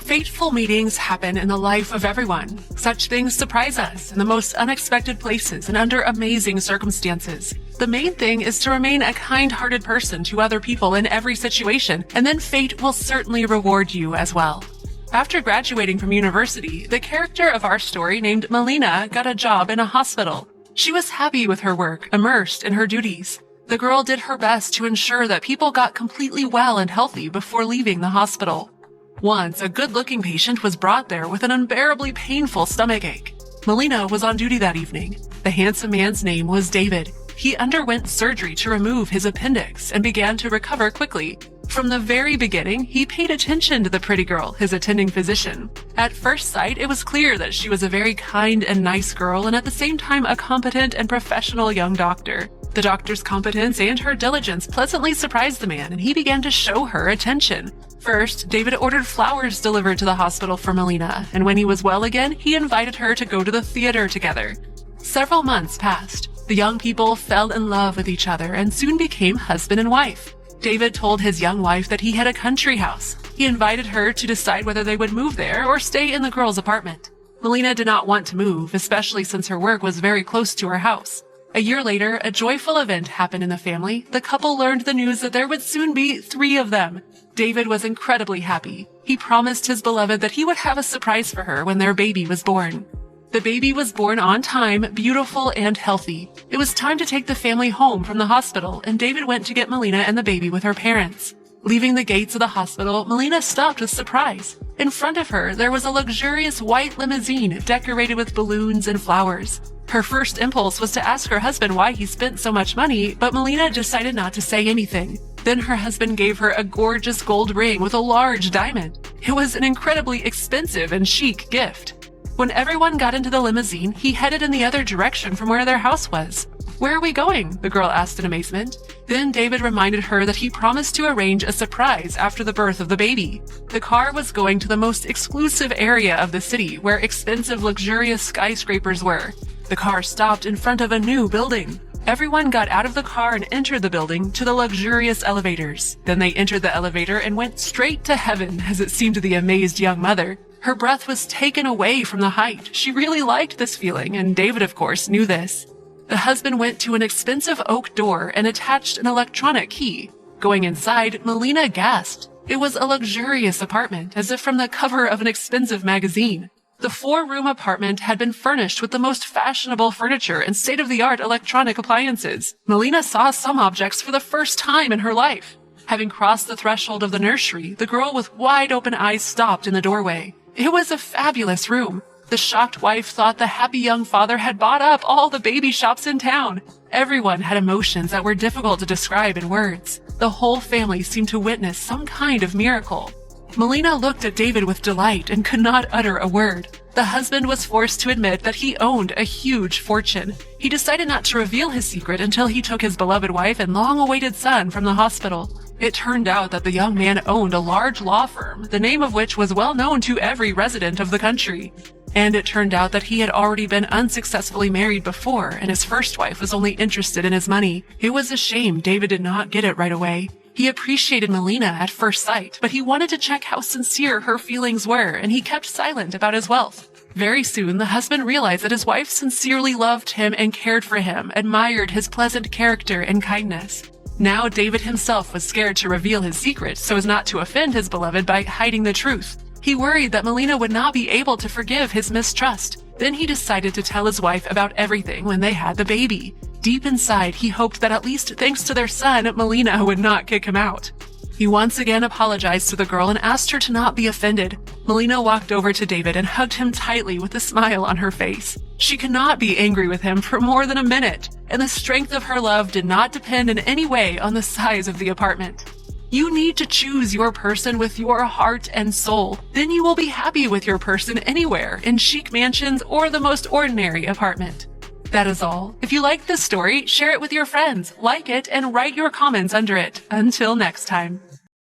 Fateful meetings happen in the life of everyone. Such things surprise us in the most unexpected places and under amazing circumstances. The main thing is to remain a kind-hearted person to other people in every situation, and then fate will certainly reward you as well. After graduating from university, the character of our story named Melina got a job in a hospital. She was happy with her work, immersed in her duties. The girl did her best to ensure that people got completely well and healthy before leaving the hospital. Once, a good-looking patient was brought there with an unbearably painful stomachache. Melina was on duty that evening. The handsome man's name was David. He underwent surgery to remove his appendix and began to recover quickly. From the very beginning, he paid attention to the pretty girl, his attending physician. At first sight, it was clear that she was a very kind and nice girl and at the same time a competent and professional young doctor. The doctor's competence and her diligence pleasantly surprised the man, and he began to show her attention. First, David ordered flowers delivered to the hospital for Melina, and when he was well again, he invited her to go to the theater together. Several months passed. The young people fell in love with each other and soon became husband and wife. David told his young wife that he had a country house. He invited her to decide whether they would move there or stay in the girl's apartment. Melina did not want to move, especially since her work was very close to her house. A year later, a joyful event happened in the family. The couple learned the news that there would soon be 3 of them. David was incredibly happy. He promised his beloved that he would have a surprise for her when their baby was born. The baby was born on time, beautiful and healthy. It was time to take the family home from the hospital, and David went to get Melina and the baby with her parents. Leaving the gates of the hospital, Melina stopped with surprise. In front of her, there was a luxurious white limousine decorated with balloons and flowers. Her first impulse was to ask her husband why he spent so much money, but Melina decided not to say anything. Then her husband gave her a gorgeous gold ring with a large diamond. It was an incredibly expensive and chic gift. When everyone got into the limousine, he headed in the other direction from where their house was. "Where are we going?" the girl asked in amazement. Then David reminded her that he promised to arrange a surprise after the birth of the baby. The car was going to the most exclusive area of the city, where expensive, luxurious skyscrapers were. The car stopped in front of a new building. Everyone got out of the car and entered the building to the luxurious elevators. Then they entered the elevator and went straight to heaven, as it seemed to the amazed young mother. Her breath was taken away from the height. She really liked this feeling, and David, of course, knew this. The husband went to an expensive oak door and attached an electronic key. Going inside, Melina gasped. It was a luxurious apartment, as if from the cover of an expensive magazine. The 4-room apartment had been furnished with the most fashionable furniture and state-of-the-art electronic appliances. Melina saw some objects for the first time in her life. Having crossed the threshold of the nursery, the girl with wide-open eyes stopped in the doorway. It was a fabulous room. The shocked wife thought the happy young father had bought up all the baby shops in town. Everyone had emotions that were difficult to describe in words. The whole family seemed to witness some kind of miracle. Melina looked at David with delight and could not utter a word. The husband was forced to admit that he owned a huge fortune. He decided not to reveal his secret until he took his beloved wife and long-awaited son from the hospital. It turned out that the young man owned a large law firm, the name of which was well known to every resident of the country. And it turned out that he had already been unsuccessfully married before, and his first wife was only interested in his money. It was a shame David did not get it right away. He appreciated Melina at first sight, but he wanted to check how sincere her feelings were, and he kept silent about his wealth. Very soon, the husband realized that his wife sincerely loved him and cared for him, admired his pleasant character and kindness. Now David himself was scared to reveal his secret so as not to offend his beloved by hiding the truth. He worried that Melina would not be able to forgive his mistrust. Then he decided to tell his wife about everything when they had the baby. Deep inside, he hoped that at least thanks to their son, Melina would not kick him out. He once again apologized to the girl and asked her to not be offended. Melina walked over to David and hugged him tightly with a smile on her face. She could not be angry with him for more than a minute, and the strength of her love did not depend in any way on the size of the apartment. You need to choose your person with your heart and soul. Then you will be happy with your person anywhere, in chic mansions or the most ordinary apartment. That is all. If you liked this story, share it with your friends, like it, and write your comments under it. Until next time.